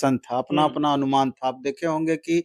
Prediction था, अपना-अपना अनुमान था। आप देखे होंगे कि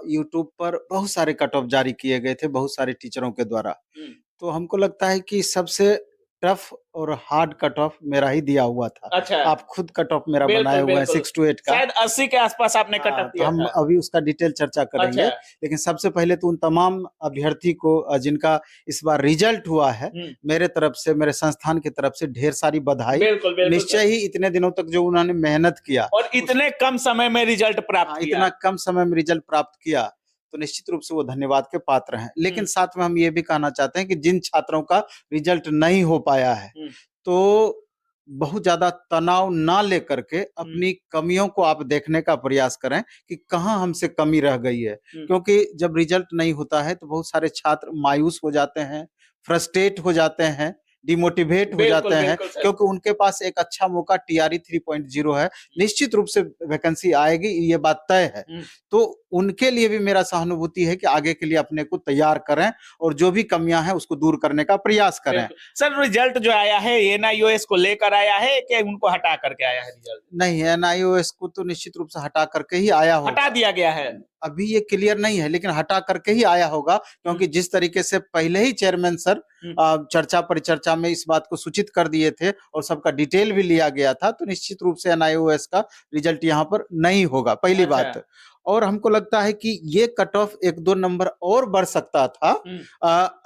यूट्यूब पर बहुत सारे कट ऑफ जारी किए गए थे, बहुत सारे टीचरों के द्वारा। हुँ। तो हमको लगता है कि सबसे टफ और हार्ड कट ऑफ मेरा ही दिया हुआ था। अच्छा। आप खुद कट ऑफ मेरा बनाए बिल्कुल, हुए हैं बिल्कुल। 6 टू 8 का। शायद 80 के आस-पास आपने कट ऑफ हाँ, तो दिया हम था। अभी उसका डिटेल चर्चा करेंगे। अच्छा। लेकिन सबसे पहले तो उन तमाम अभ्यर्थी को जिनका इस बार रिजल्ट हुआ है, हुँ। मेरे तरफ से, मेरे संस्थान की तरफ से ढेर सारी बधाई। बिल्कुल, बिल्कुल निश्चय सर। ही इतने दिनों तक जो उन्होंने मेहनत किया, और उस इतने कम समय में रिजल्ट प्राप्त हाँ, किया। इतना कम समय में रिजल्ट प्राप्त किया, तो निश्चित रूप से वो धन्यवाद के पात्र हैं। लेकिन हुँ, साथ में हम ये भी कहना चाहते हैं कि जिन छात्रों का रिजल्ट नहीं हो पाया है, हुँ, तो बहुत ज़्यादा तनाव ना लेकर के हुँ, अपनी कमियों को आप देखने का प्रयास करें कि कहाँ हमसे कमी रह गई है। हुँ। क्योंकि जब रिजल्ट नहीं होता है, तो बहुत सारे छात्र मायूस हो जाते हैं, फ्रस्ट्रेट हो जाते हैं, डिमोटिवेट हो जाते बिल्कुल, हैं, बिल्कुल सर। क्योंकि उनके पास एक अच्छा मौका टीआरई 3.0 है। निश्चित रूप से वैकेंसी आएगी, ये बात तय है। हुँ, तो उनके लिए भी मेरा सहानुभूति है कि आगे के लिए अपने को तैयार करें और जो भी कमियाँ हैं, उसको दूर करने का प्रयास करें। बिल्कुल। सर रिजल्ट जो आया है एनआईओएस को लेकर आया है कि उनको हटा करके आया है रिजल्ट? नहीं, एनआईओएस को तो निश्चित रूप से हटा करके ही आया हटा होगा। दिया गया है। अभी ये क्लियर नहीं है, लेकिन हटा करके ही आया होगा, हुँ, क्योंकि जिस तरीके से पहले ही चेयरमैन सर हुँ। चर्चा परिचर्चा में इस बात को सूचित कर दिए थे और सबका डिटेल भी लिया गया था, तो निश्चित रूप से एनआईओएस का रिजल्ट यहाँ पर नहीं होगा, पहली अच्छा। बात। और हमको लगता है कि ये कट ऑफ 1-2 नंबर और बढ़ सकता था, हुँ,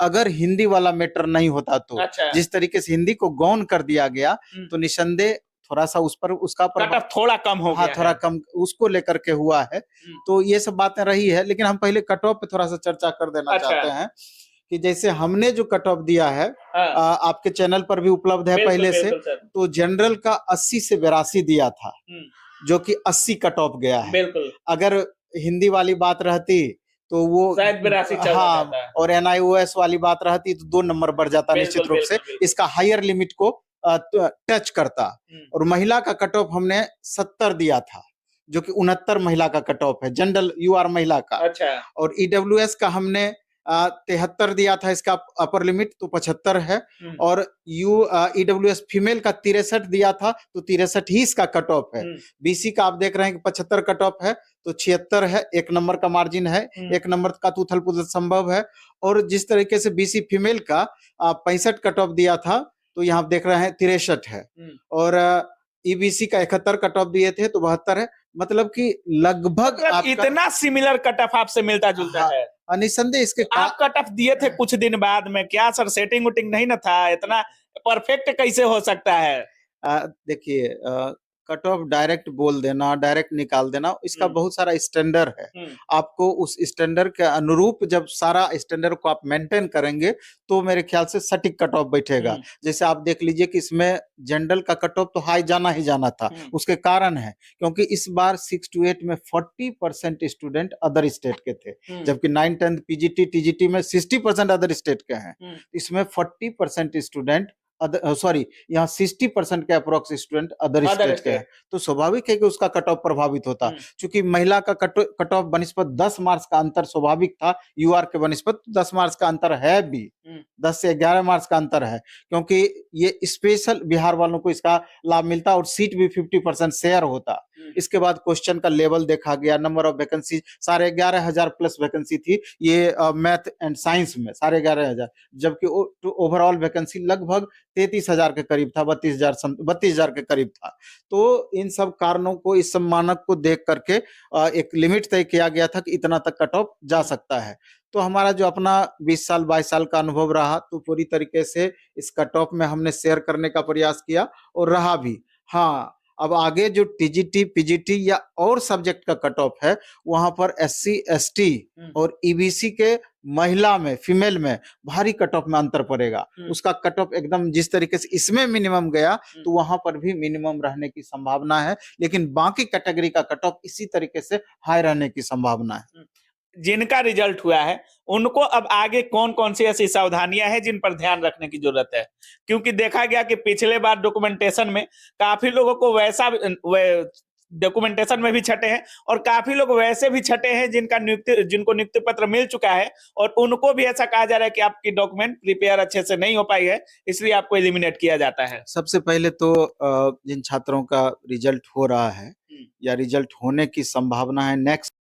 अगर हिंदी वाला मैटर नहीं होता तो। अच्छा। जिस तरीके से हिंदी को गौण कर दिया गया, हुँ। तो निसंदेह थोड़ा-सा उस पर उसका कट ऑफ थोड़ा कम हो हाँ, गया थोड़ा है। कम उसको लेकर के हुआ है। हुँ, तो ये सब बातें रही है, लेकिन हम पहले कट ऑफ पे थोड़ा-सा चर्चा कर देना अच्छा। चाहते हैं, कि जैसे हमने जो कट ऑफ दिया है, हाँ। आपके चैनल पर भी उपलब्ध है बिल्कुल, पहले से, बिल्कुल सर। तो जनरल का 80 से 82 दिया था, हुँ, जो कि 80 कट ऑफ गया है। बिल्कुल। अगर हिंदी वाली बात रहती, तो वो शायद 82 चला हाँ, जाता। और एनआईओएस वाली बात रहती, तो 2 नंबर बढ़ जाता बिल्कुल, निश्चित रूप से। बिल्कुल, बिल्कुल। इसका हायर लिमिट को टच करता। हुँ, और महिला का कट ऑफ हमने 70 दिया था, जो कि 69 महिला का कट ऑफ है, जनरल यूआर महिला का। अच्छा। और ईडब्ल्यूएस का हमने 73 दिया था, इसका अपर लिमिट, तो 75 है। हुँ, और ईडब्ल्यूएस फीमेल का 63 दिया था, तो 63 ही इसका कट ऑफ है। हुँ, बीसी का आप देख रहे हैं कि 75 कट ऑफ है, तो 76 है, 1 नंबर का मार्जिन है, हुँ, 1 नंबर का तो उथल-पुथल संभव है। और जिस तरीके से बीसी फीमेल का 65 कट ऑफ दिया था, तो यहाँ आप देख रहे हैं 63 है। हुँ। और ईबीसी का 71 कट ऑफ दिए थे, तो 72 है। मतलब कि लगभग मतलब आपका इतना सिमिलर कट ऑफ आपसे मिलता-जुलता हाँ, है। निस्संदेह इसके का आप कट ऑफ दिए थे कुछ दिन बाद में, क्या सर सेटिंग वेटिंग नहीं ना था? इतना परफेक्ट कैसे हो सकता है? देखिए, कट ऑफ डायरेक्ट बोल देना, डायरेक्ट निकाल देना, इसका हुँ, बहुत सारा स्टैंडर्ड है। हुँ, आपको उस स्टैंडर्ड के अनुरूप जब सारा स्टैंडर्ड को आप मेंटेन करेंगे, तो मेरे ख्याल से सटीक कट ऑफ बैठेगा। हुँ, जैसे आप देख लीजिए कि इसमें जनरल का कट ऑफ तो हाई जाना ही जाना था। हुँ, उसके कारण है, क्योंकि इस बार 6 टू 8 में 40% स्टूडेंट अदर स्टेट के थे, हुँ, जबकि 9-10 पीजीटी, टीजीटी में 60% अदर स्टेट के हैं। हुँ। इसमें 40% स्टूडेंट सॉरी, यहाँ 60% के approx student other other state के हैं, स्टेट। तो स्वाभाविक है कि उसका कट ऑफ प्रभावित होता। हुँ, चूंकि महिला का कट ऑफ बनिस्पत 10 मार्क्स का अंतर स्वाभाविक था, यूआर के बनिस्पत 10 मार्क्स का अंतर है भी, हुँ, 10 से 11 मार्क्स का अंतर है, क्योंकि ये स्पेशल बिहार वालों को इसका लाभ मिलता और सीट भी 50% शेयर होता। हुँ, इसके बाद क्वेश्चन का लेवल देखा गया, number of vacancy 11,500 plus vacancy थी ये मैथ एंड साइंस में, 11,500, जबकि ओवरऑल वैकेंसी लगभग 33,000 के करीब था, 32,000 के करीब था। तो इन सब कारणों को, इस सब मानक को देख करके एक लिमिट तय किया गया था कि इतना तक कट ऑफ जा हुँ। सकता है। तो हमारा जो अपना 20 साल 22 साल का अनुभव रहा, तो पूरी तरीके से इस कट ऑफ में हमने शेयर करने का प्रयास किया और रहा भी। हाँ, अब आगे जो टीजीटी, पीजीटी या और सब्जेक्ट का कट ऑफ है, वहाँ पर एससी, एसटी हुँ, और ईबीसी के महिला में, फीमेल में भारी कट ऑफ में अंतर पड़ेगा। हुँ, उसका कट ऑफ एकदम जिस तरीके से इसमें मिनिमम गया, हुँ। तो वहाँ पर भी मिनिमम रहने की संभावना है, लेकिन बाकी कैटेगरी का कट ऑफ इसी तरीके से हाई रहने की संभावना है। हुँ। जिनका रिजल्ट हुआ है, उनको अब आगे कौन-कौन सी ऐसी सावधानियाँ हैं जिन पर ध्यान रखने की ज़रूरत है? क्योंकि देखा गया कि पिछले बार डॉक्यूमेंटेशन में काफ़ी लोगों को वैसा व डॉक्यूमेंटेशन में भी छँटे हैं और काफ़ी लोग वैसे भी छँटे हैं जिनको नियुक्ति पत्र मिल चुका है और उनको भी ऐसा कहा जा रहा है कि आपकी डॉक्यूमेंट प्रिपेयर अच्छे से नहीं हो पाई है, इसलिए आपको एलिमिनेट किया जाता है। सबसे पहले तो जिन छात्रों का रिजल्ट हो रहा है, हुँ, या रिजल्ट होने की संभावना है नेक्स्ट